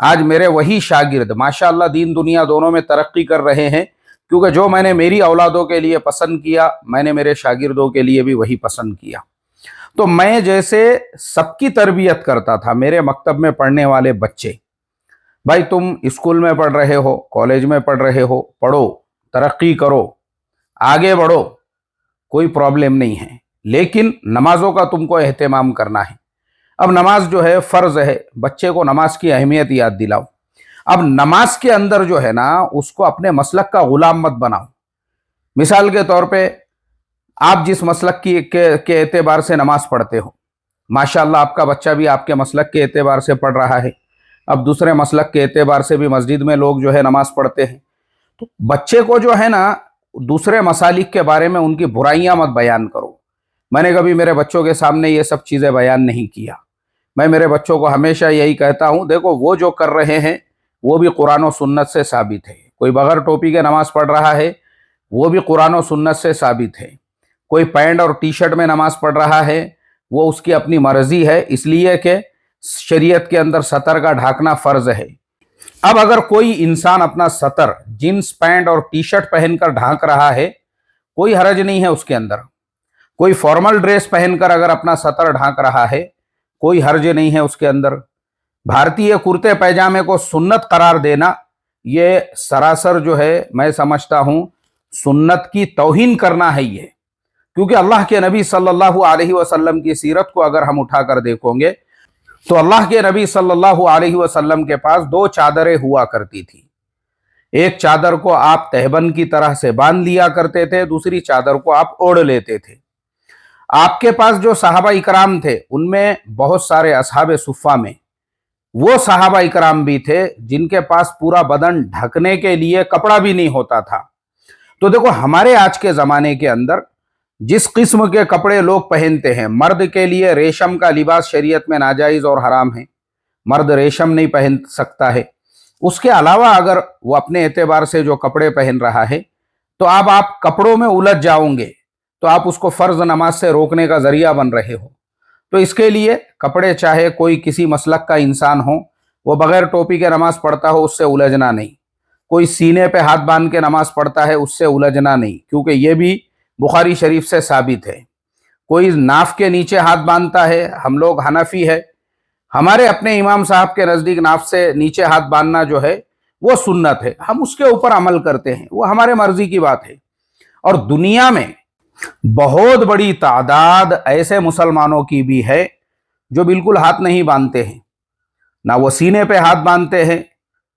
آج میرے وہی شاگرد ماشاءاللہ دین دنیا دونوں میں ترقی کر رہے ہیں، کیونکہ جو میں نے میری اولادوں کے لیے پسند کیا میں نے میرے شاگردوں کے لیے بھی وہی پسند کیا۔ تو میں جیسے سب کی تربیت کرتا تھا، میرے مکتب میں پڑھنے والے بچے، بھائی تم اسکول میں پڑھ رہے ہو، کالج میں پڑھ رہے ہو، پڑھو، ترقی کرو، آگے بڑھو، کوئی پرابلم نہیں ہے، لیکن نمازوں کا تم کو اہتمام کرنا ہے۔ اب نماز جو ہے فرض ہے، بچے کو نماز کی اہمیت یاد دلاؤ۔ اب نماز کے اندر جو ہے نا اس کو اپنے مسلک کا غلام مت بناؤ۔ مثال کے طور پہ آپ جس مسلک کے اعتبار سے نماز پڑھتے ہو، ماشاءاللہ آپ کا بچہ بھی آپ کے مسلک کے اعتبار سے پڑھ رہا ہے، اب دوسرے مسلک کے اعتبار سے بھی مسجد میں لوگ جو ہے نماز پڑھتے ہیں، تو بچے کو جو ہے نا دوسرے مسالک کے بارے میں ان کی برائیاں مت بیان کرو۔ میں نے کبھی میرے بچوں کے سامنے یہ سب چیزیں بیان نہیں کیا۔ میں میرے بچوں کو ہمیشہ یہی کہتا ہوں، دیکھو وہ جو کر رہے ہیں وہ بھی قرآن و سنت سے ثابت ہے۔ کوئی بغیر ٹوپی کے نماز پڑھ رہا ہے وہ بھی قرآن و سنت سے ثابت ہے۔ کوئی پینٹ اور ٹی شرٹ میں نماز پڑھ رہا ہے وہ اس کی اپنی مرضی ہے، اس لیے کہ شریعت کے اندر سطر کا ڈھانکنا فرض ہے۔ اب اگر کوئی انسان اپنا سطر جینس پینٹ اور ٹی شرٹ پہن کر ڈھانک رہا ہے، کوئی حرج نہیں ہے اس کے اندر۔ کوئی فارمل ڈریس پہن کر اگر اپنا سطر ڈھانک رہا ہے، کوئی حرج نہیں ہے اس کے اندر۔ بھارتی کرتے پیجامے کو سنت قرار دینا یہ سراسر جو ہے میں سمجھتا ہوں سنت کی توہین کرنا ہے یہ، کیونکہ اللہ کے نبی صلی اللہ علیہ وسلم کی سیرت کو اگر ہم اٹھا کر دیکھیں گے تو اللہ کے نبی صلی اللہ علیہ وسلم کے پاس دو چادریں ہوا کرتی تھی۔ ایک چادر کو آپ تہبند کی طرح سے باندھ لیا کرتے تھے، دوسری چادر کو آپ اوڑھ لیتے تھے۔ آپ کے پاس جو صحابہ اکرام تھے ان میں بہت سارے اصحاب صفہ میں وہ صحابہ اکرام بھی تھے جن کے پاس پورا بدن ڈھکنے کے لیے کپڑا بھی نہیں ہوتا تھا۔ تو دیکھو ہمارے آج کے زمانے کے اندر جس قسم کے کپڑے لوگ پہنتے ہیں، مرد کے لیے ریشم کا لباس شریعت میں ناجائز اور حرام ہے، مرد ریشم نہیں پہن سکتا ہے۔ اس کے علاوہ اگر وہ اپنے اعتبار سے جو کپڑے پہن رہا ہے تو اب آپ کپڑوں میں الجھ جاؤں گے تو آپ اس کو فرض نماز سے روکنے کا ذریعہ بن رہے ہو۔ تو اس کے لیے کپڑے چاہے کوئی کسی مسلک کا انسان ہو، وہ بغیر ٹوپی کے نماز پڑھتا ہو اس سے الجھنا نہیں، کوئی سینے پہ ہاتھ باندھ کے نماز پڑھتا ہے اس سے الجھنا نہیں، کیونکہ یہ بھی بخاری شریف سے ثابت ہے۔ کوئی ناف کے نیچے ہاتھ باندھتا ہے، ہم لوگ حنفی ہے، ہمارے اپنے امام صاحب کے نزدیک ناف سے نیچے ہاتھ باندھنا جو ہے وہ سنت ہے، ہم اس کے اوپر عمل کرتے ہیں، وہ ہمارے مرضی کی بات ہے۔ اور دنیا میں بہت بڑی تعداد ایسے مسلمانوں کی بھی ہے جو بالکل ہاتھ نہیں باندھتے ہیں، نہ وہ سینے پہ ہاتھ باندھتے ہیں،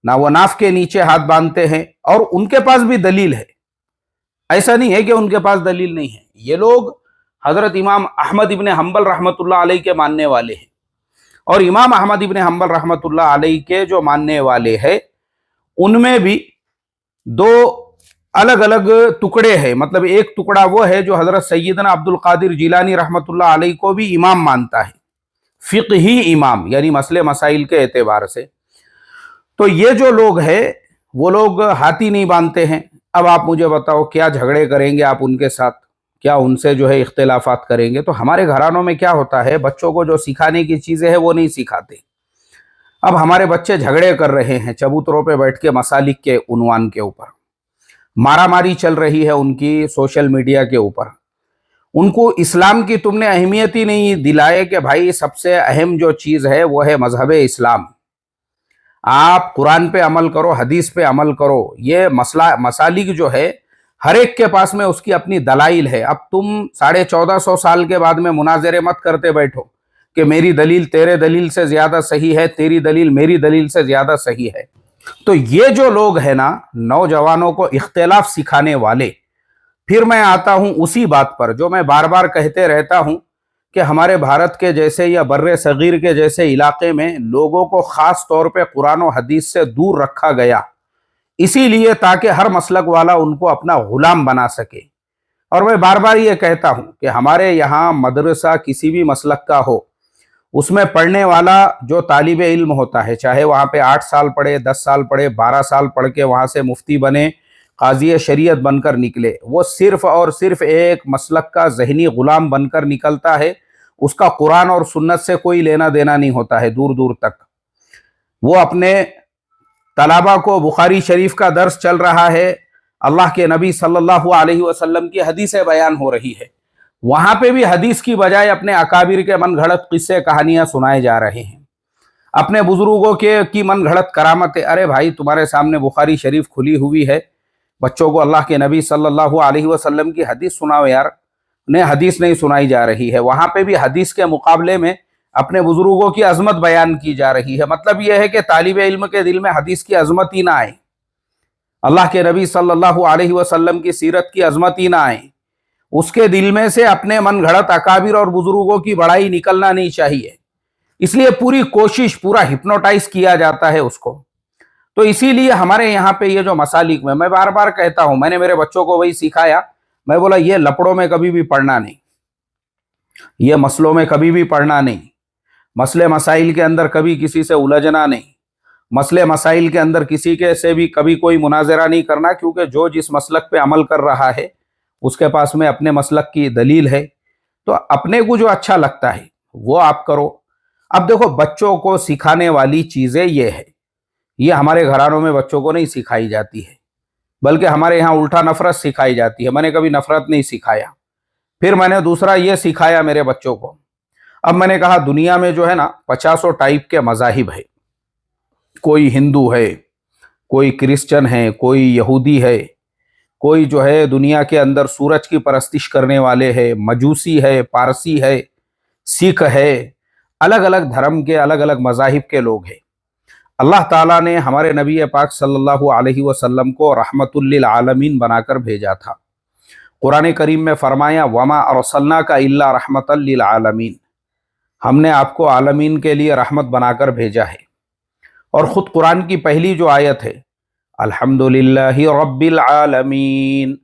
نہ وہ ناف کے نیچے ہاتھ باندھتے ہیں، اور ان کے پاس بھی دلیل ہے۔ ایسا نہیں ہے کہ ان کے پاس دلیل نہیں ہے، یہ لوگ حضرت امام احمد ابن حنبل رحمۃ اللہ علیہ کے ماننے والے ہیں، اور امام احمد ابن حنبل رحمۃ اللہ علیہ کے جو ماننے والے ہیں ان میں بھی دو الگ الگ ٹکڑے ہیں۔ مطلب ایک ٹکڑا وہ ہے جو حضرت سیدنا عبد القادر جیلانی رحمۃ اللہ علیہ کو بھی امام مانتا ہے، فقہی امام، یعنی مسئلے مسائل کے اعتبار سے۔ تو یہ جو لوگ ہیں وہ لوگ ہاتھی نہیں باندھتے ہیں۔ اب آپ مجھے بتاؤ کیا جھگڑے کریں گے آپ ان کے ساتھ، کیا ان سے جو ہے اختلافات کریں گے؟ تو ہمارے گھرانوں میں کیا ہوتا ہے، بچوں کو جو سکھانے کی چیزیں ہیں وہ نہیں سکھاتے۔ اب ہمارے بچے جھگڑے کر رہے ہیں چبوتروں پہ بیٹھ کے مسالک کے عنوان کے اوپر، مارا ماری چل رہی ہے ان کی سوشل میڈیا کے اوپر۔ ان کو اسلام کی تم نے اہمیت ہی نہیں دلائے کہ بھائی سب سے اہم جو چیز ہے وہ ہے مذہب اسلام۔ آپ قرآن پہ عمل کرو، حدیث پہ عمل کرو۔ یہ مسالک جو ہے ہر ایک کے پاس میں اس کی اپنی دلائل ہے۔ اب تم 1450 سال کے بعد میں مناظرے مت کرتے بیٹھو کہ میری دلیل تیرے دلیل سے زیادہ صحیح ہے، تیری دلیل میری دلیل سے زیادہ صحیح ہے۔ تو یہ جو لوگ ہیں نا نوجوانوں کو اختلاف سکھانے والے، پھر میں آتا ہوں اسی بات پر جو میں بار بار کہتے رہتا ہوں کہ ہمارے بھارت کے جیسے یا بر صغیر کے جیسے علاقے میں لوگوں کو خاص طور پہ قرآن و حدیث سے دور رکھا گیا، اسی لیے تاکہ ہر مسلک والا ان کو اپنا غلام بنا سکے۔ اور میں بار بار یہ کہتا ہوں کہ ہمارے یہاں مدرسہ کسی بھی مسلک کا ہو، اس میں پڑھنے والا جو طالب علم ہوتا ہے، چاہے وہاں پہ 8 سال پڑھے، 10 سال پڑھے، 12 سال پڑھ کے وہاں سے مفتی بنے، قاضی شریعت بن کر نکلے، وہ صرف اور صرف ایک مسلک کا ذہنی غلام بن کر نکلتا ہے۔ اس کا قرآن اور سنت سے کوئی لینا دینا نہیں ہوتا ہے دور دور تک۔ وہ اپنے طلبا کو بخاری شریف کا درس چل رہا ہے، اللہ کے نبی صلی اللہ علیہ وسلم کی حدیثیں بیان ہو رہی ہے، وہاں پہ بھی حدیث کی بجائے اپنے اکابر کے من گھڑت قصے کہانیاں سنائے جا رہے ہیں، اپنے بزرگوں کی من گھڑت کرامتیں۔ ارے بھائی، تمہارے سامنے بخاری شریف کھلی ہوئی ہے، بچوں کو اللہ کے نبی صلی اللہ علیہ وسلم کی حدیث سناؤ یار۔ انہیں حدیث نہیں سنائی جا رہی ہے، وہاں پہ بھی حدیث کے مقابلے میں اپنے بزرگوں کی عظمت بیان کی جا رہی ہے۔ مطلب یہ ہے کہ طالب علم کے دل میں حدیث کی عظمت ہی نہ آئے، اللہ کے نبی صلی اللہ علیہ وسلم کی سیرت کی عظمت ہی نہ آئے، اس کے دل میں سے اپنے من گھڑت اکابر اور بزرگوں کی بڑائی نکلنا نہیں چاہیے، اس لیے پوری کوشش، پورا ہپنوٹائز کیا جاتا ہے اس کو۔ تو اسی لیے ہمارے یہاں پہ یہ جو مسالک میں بار بار کہتا ہوں، میں نے میرے بچوں کو وہی سکھایا، میں بولا یہ لپڑوں میں کبھی بھی پڑھنا نہیں، یہ مسئلوں میں کبھی بھی پڑھنا نہیں، مسئلے مسائل کے اندر کبھی کسی سے الجھنا نہیں، مسئلے مسائل کے اندر کسی کے سے بھی کبھی کوئی مناظرہ نہیں کرنا، کیونکہ جو جس مسلک پہ عمل کر رہا ہے اس کے پاس میں اپنے مسلک کی دلیل ہے، تو اپنے کو جو اچھا لگتا ہے وہ آپ کرو۔ اب دیکھو، بچوں کو سکھانے والی چیزیں یہ ہے، یہ ہمارے گھرانوں میں بچوں کو نہیں سکھائی جاتی ہے، بلکہ ہمارے یہاں الٹا نفرت سکھائی جاتی ہے۔ میں نے کبھی نفرت نہیں سکھایا۔ پھر میں نے دوسرا یہ سکھایا میرے بچوں کو، اب میں نے کہا دنیا میں جو ہے نا 50 ٹائپ کے مذاہب ہے، کوئی ہندو ہے، کوئی کرسچن ہے، کوئی یہودی ہے، کوئی جو ہے دنیا کے اندر سورج کی پرستش کرنے والے ہے، مجوسی ہے، پارسی ہے، سکھ ہے، الگ الگ دھرم کے، الگ الگ مذاہب کے لوگ ہیں۔ اللہ تعالیٰ نے ہمارے نبی پاک صلی اللہ علیہ وسلم کو رحمت للعالمین بنا کر بھیجا تھا۔ قرآن کریم میں فرمایا وَمَا أَرْسَلْنَاكَ إِلَّا رَحْمَةً لِلْعَالَمِينَ، ہم نے آپ کو عالمین کے لیے رحمت بنا کر بھیجا ہے۔ اور خود قرآن کی پہلی جو آیت ہے، الحمدللہ رب العالمین،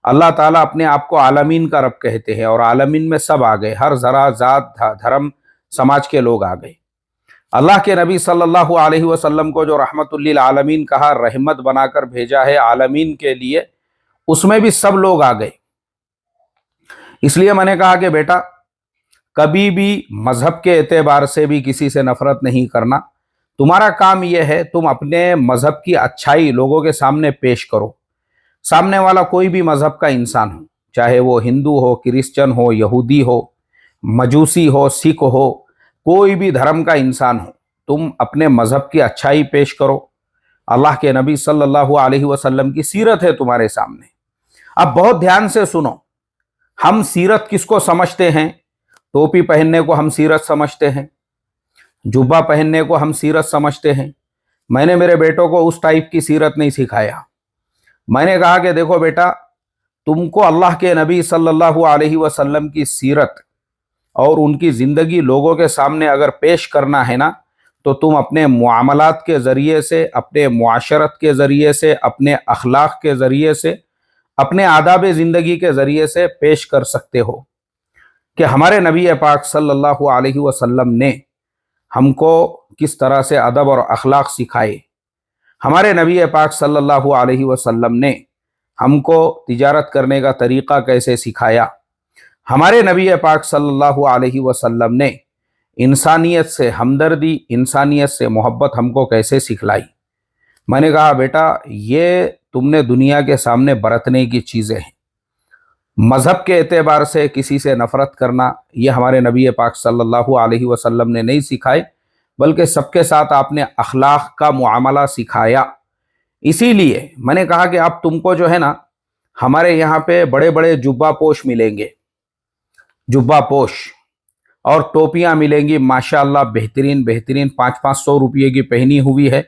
اللہ تعالیٰ اپنے آپ کو عالمین کا رب کہتے ہیں، اور عالمین میں سب آ گئے، ہر ذرا، ذات، دھرم، سماج کے لوگ آ گئے۔ اللہ کے نبی صلی اللہ علیہ وسلم کو جو رحمت للعالمین کہا، رحمت بنا کر بھیجا ہے عالمین کے لیے، اس میں بھی سب لوگ آ گئے۔ اس لیے میں نے کہا کہ بیٹا، کبھی بھی مذہب کے اعتبار سے بھی کسی سے نفرت نہیں کرنا، تمہارا کام یہ ہے تم اپنے مذہب کی اچھائی لوگوں کے سامنے پیش کرو۔ سامنے والا کوئی بھی مذہب کا انسان ہو، چاہے وہ ہندو ہو، کرسچن ہو، یہودی ہو، مجوسی ہو، سکھ ہو، کوئی بھی دھرم کا انسان ہو، تم اپنے مذہب کی اچھائی پیش کرو۔ اللہ کے نبی صلی اللہ علیہ وسلم کی سیرت ہے تمہارے سامنے۔ اب بہت دھیان سے سنو، ہم سیرت کس کو سمجھتے ہیں؟ ٹوپی پہننے کو ہم سیرت سمجھتے ہیں، جبہ پہننے کو ہم سیرت سمجھتے ہیں۔ میں نے میرے بیٹوں کو اس ٹائپ کی سیرت نہیں سکھایا۔ میں نے کہا کہ دیکھو بیٹا، تم کو اللہ کے نبی صلی اللہ علیہ وسلم کی سیرت اور ان کی زندگی لوگوں کے سامنے اگر پیش کرنا ہے نا، تو تم اپنے معاملات کے ذریعے سے، اپنے معاشرت کے ذریعے سے، اپنے اخلاق کے ذریعے سے، اپنے آداب زندگی کے ذریعے سے پیش کر سکتے ہو کہ ہمارے نبی پاک صلی اللہ علیہ وسلم نے ہم کو کس طرح سے ادب اور اخلاق سکھائے، ہمارے نبی پاک صلی اللہ علیہ وسلم نے ہم کو تجارت کرنے کا طریقہ کیسے سکھایا، ہمارے نبی پاک صلی اللہ علیہ وسلم نے انسانیت سے ہمدردی، انسانیت سے محبت ہم کو کیسے سکھلائی۔ میں نے کہا بیٹا، یہ تم نے دنیا کے سامنے برتنے کی چیزیں ہیں۔ مذہب کے اعتبار سے کسی سے نفرت کرنا، یہ ہمارے نبی پاک صلی اللہ علیہ وسلم نے نہیں سکھائے، بلکہ سب کے ساتھ آپ نے اخلاق کا معاملہ سکھایا۔ اسی لیے میں نے کہا کہ اب تم کو جو ہے نا، ہمارے یہاں پہ بڑے بڑے جبہ پوش ملیں گے، جبہ پوش، اور ٹوپیاں ملیں گی ماشاءاللہ بہترین بہترین، 500 روپے کی پہنی ہوئی ہے۔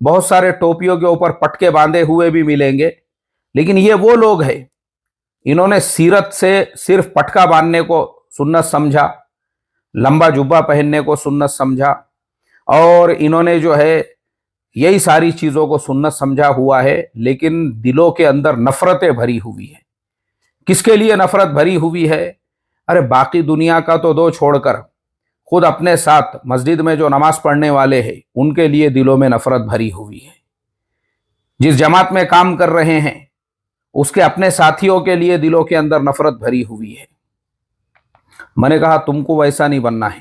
بہت سارے ٹوپیوں کے اوپر پٹکے باندھے ہوئے بھی ملیں گے، لیکن یہ وہ لوگ ہیں، انہوں نے سیرت سے صرف پٹکا باندھنے کو سنت سمجھا، لمبا جبہ پہننے کو سنت سمجھا، اور انہوں نے جو ہے یہی ساری چیزوں کو سنت سمجھا ہوا ہے، لیکن دلوں کے اندر نفرتیں بھری ہوئی ہیں۔ کس کے لیے نفرت بھری ہوئی ہے؟ ارے باقی دنیا کا تو دو چھوڑ کر، خود اپنے ساتھ مسجد میں جو نماز پڑھنے والے ہیں ان کے لیے دلوں میں نفرت بھری ہوئی ہے۔ جس جماعت میں کام کر رہے ہیں اس کے اپنے ساتھیوں کے لیے دلوں کے اندر نفرت بھری ہوئی ہے۔ میں نے کہا تم کو ویسا نہیں بننا ہے،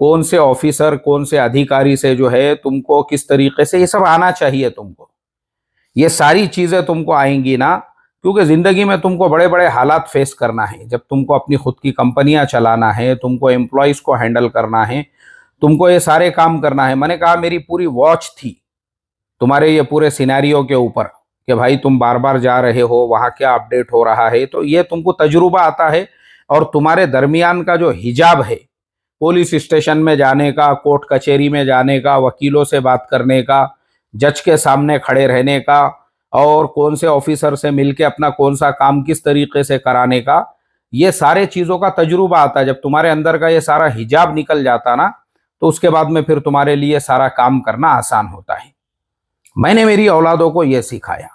کون سے آفیسر کون سے ادھیکاری سے جو ہے تم کو کس طریقے سے، یہ سب آنا چاہیے تم کو. یہ ساری چیزیں تم کو آئیں گی نا، کیونکہ زندگی میں تم کو بڑے بڑے حالات فیس کرنا ہے. جب تم کو اپنی خود کی کمپنیاں چلانا ہے، تم کو امپلائیز کو ہینڈل کرنا ہے، تم کو یہ سارے کام کرنا ہے. میں نے کہا میری پوری واچ تھی تمہارے یہ پورے سیناریو کے اوپر کہ بھائی تم بار بار جا رہے ہو، وہاں کیا اپڈیٹ ہو رہا ہے. تو یہ تم کو تجربہ آتا ہے، اور تمہارے درمیان کا جو حجاب ہے، پولیس اسٹیشن میں جانے کا، کورٹ کچہری میں جانے کا، وکیلوں سے بات کرنے کا، جج کے سامنے کھڑے رہنے کا، اور کون سے آفیسر سے مل کے اپنا کون سا کام کس طریقے سے کرانے کا، یہ سارے چیزوں کا تجربہ آتا ہے. جب تمہارے اندر کا یہ سارا حجاب نکل جاتا نا، تو اس کے بعد میں پھر تمہارے لیے سارا کام کرنا آسان ہوتا ہے. میں نے میری اولادوں کو یہ سکھایا.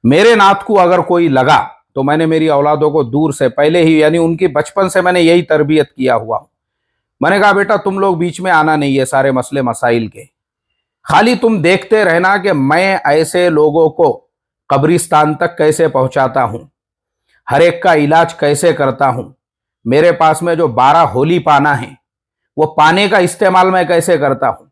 میرے نعت کو اگر کوئی لگا تو میں نے میری اولادوں کو دور سے پہلے ہی، یعنی ان کی بچپن سے میں نے یہی تربیت کیا ہوا ہوں. میں نے کہا بیٹا تم لوگ بیچ میں آنا نہیں ہے سارے مسئلے مسائل کے، خالی تم دیکھتے رہنا کہ میں ایسے لوگوں کو قبرستان تک کیسے پہنچاتا ہوں، ہر ایک کا علاج کیسے کرتا ہوں. میرے پاس میں جو 12 ہولی پانا ہے، وہ پانے کا استعمال میں کیسے کرتا ہوں.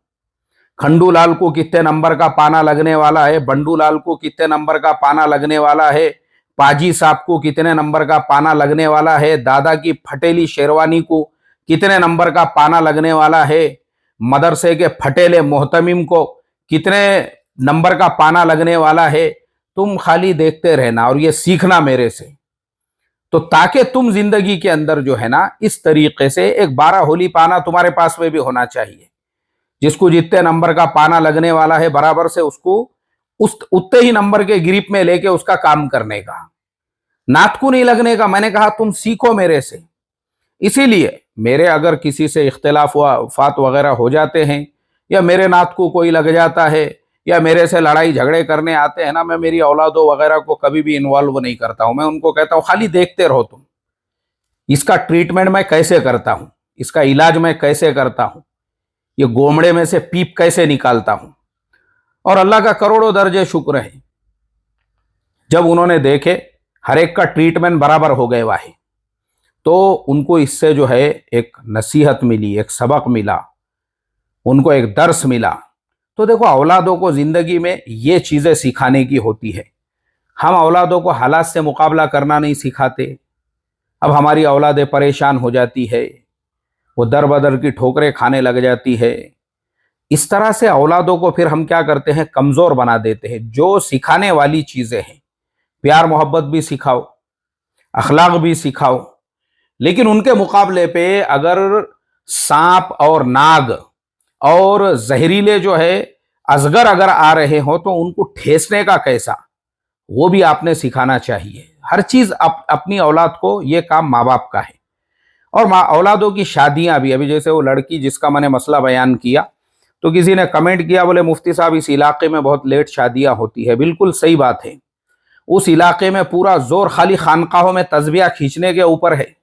کھنڈو لال کو کتنے نمبر کا پانا لگنے والا ہے، بنڈو لال کو کتنے نمبر کا پانا لگنے والا ہے، پاجی صاحب کو کتنے نمبر کا پانا لگنے والا ہے، دادا کی پھٹیلی شیروانی کو کتنے نمبر کا پانا لگنے والا ہے، مدرسے کے پھٹیلے محتمم کو کتنے نمبر کا پانا لگنے والا ہے. تم خالی دیکھتے رہنا اور یہ سیکھنا میرے سے، تو تاکہ تم زندگی کے اندر جو ہے نا اس طریقے سے ایک 12 ہولی پانا تمہارے پاس میں بھی ہونا چاہیے. جس کو جتنے نمبر کا پانا لگنے والا ہے برابر سے اس کو اتنے ہی نمبر کے گریپ میں لے کے اس کا کام کرنے کا، نعت کو نہیں لگنے کا. میں نے کہا تم سیکھو میرے سے. اسی لیے میرے اگر کسی سے اختلافات وغیرہ ہو جاتے ہیں، یا میرے نعت کو کوئی لگ جاتا ہے، یا میرے سے لڑائی جھگڑے کرنے آتے ہیں نا، میں میری اولادوں وغیرہ کو کبھی بھی انوالو نہیں کرتا ہوں. میں ان کو کہتا ہوں خالی دیکھتے رہو، تم اس کا ٹریٹمنٹ میں کیسے کرتا ہوں، اس کا علاج میں کیسے کرتا ہوں، یہ گومڑے میں سے پیپ کیسے نکالتا ہوں. اور اللہ کا کروڑوں درجے شکر ہے، جب انہوں نے دیکھے ہر ایک کا ٹریٹمنٹ برابر ہو گئے واہے، تو ان کو اس سے جو ہے ایک نصیحت ملی، ایک سبق ملا، ان کو ایک درس ملا. تو دیکھو اولادوں کو زندگی میں یہ چیزیں سکھانے کی ہوتی ہے. ہم اولادوں کو حالات سے مقابلہ کرنا نہیں سکھاتے. اب ہماری اولادیں پریشان ہو جاتی ہے، وہ در بدر کی ٹھوکریں کھانے لگ جاتی ہے. اس طرح سے اولادوں کو پھر ہم کیا کرتے ہیں، کمزور بنا دیتے ہیں. جو سکھانے والی چیزیں ہیں، پیار محبت بھی سکھاؤ، اخلاق بھی سکھاؤ، لیکن ان کے مقابلے پہ اگر سانپ اور ناگ اور زہریلے جو ہے ازگر اگر آ رہے ہوں تو ان کو ٹھیسنے کا کیسا، وہ بھی آپ نے سکھانا چاہیے. ہر چیز اپنی اولاد کو، یہ کام ماں باپ کا ہے. اور اولادوں کی شادیاں بھی، ابھی جیسے وہ لڑکی جس کا میں نے مسئلہ بیان کیا، تو کسی نے کمنٹ کیا بولے مفتی صاحب اس علاقے میں بہت لیٹ شادیاں ہوتی ہے. بالکل صحیح بات ہے. اس علاقے میں پورا زور خالی خانقاہوں میں تسبیح کھینچنے کے اوپر ہے.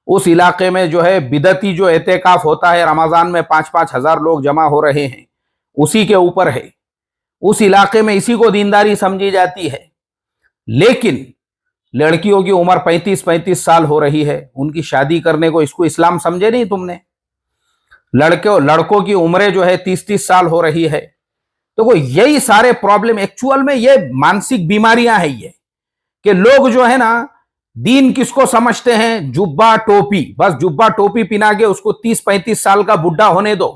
اس علاقے میں جو ہے بدعتی جو اعتکاف ہوتا ہے، رمضان میں 5-5 ہزار لوگ جمع ہو رہے ہیں، اسی کے اوپر ہے. اس علاقے میں اسی کو دینداری سمجھی جاتی ہے. لیکن لڑکیوں کی عمر 35 سال ہو رہی ہے، ان کی شادی کرنے کو، اس کو اسلام سمجھے نہیں تم نے. لڑکوں کی عمریں جو ہے 30 سال ہو رہی ہے. تو یہی سارے پرابلم ایکچوئل میں یہ مانسک بیماریاں ہیں، یہ کہ لوگ جو ہے نا دین کس کو سمجھتے ہیں، جبہ ٹوپی، بس جبہ ٹوپی پہنا کے اس کو 30-35 سال کا بڈھا ہونے دو،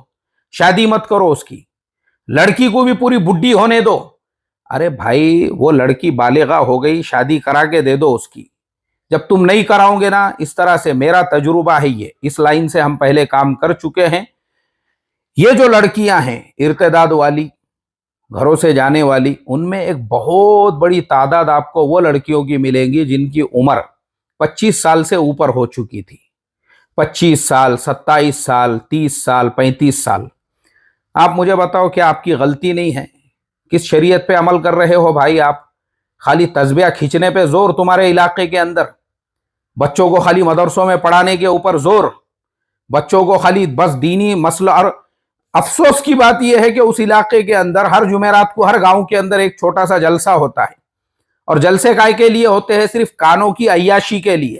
شادی مت کرو اس کی. لڑکی کو بھی پوری بڈھی ہونے دو. ارے بھائی وہ لڑکی بالغہ ہو گئی، شادی کرا کے دے دو اس کی. جب تم نہیں کراؤ گے نا اس طرح سے، میرا تجربہ ہے یہ، اس لائن سے ہم پہلے کام کر چکے ہیں. یہ جو لڑکیاں ہیں ارتداد والی، گھروں سے جانے والی، ان میں ایک بہت بڑی تعداد آپ کو وہ لڑکیوں کی ملیں گی جن کی عمر 25 سال سے اوپر ہو چکی تھی. 25 سال، 27 سال، 30 سال، 35 سال. آپ مجھے بتاؤ کہ آپ کی غلطی نہیں ہے؟ کس شریعت پہ عمل کر رہے ہو بھائی آپ؟ خالی تسبیح کھینچنے پہ زور تمہارے علاقے کے اندر، بچوں کو خالی مدرسوں میں پڑھانے کے اوپر زور، بچوں کو خالی بس دینی مسئلہ. اور افسوس کی بات یہ ہے کہ اس علاقے کے اندر ہر جمعرات کو ہر گاؤں کے اندر ایک چھوٹا سا جلسہ ہوتا ہے، اور جلسے کائے کے لیے ہوتے ہیں؟ صرف کانوں کی عیاشی کے لیے.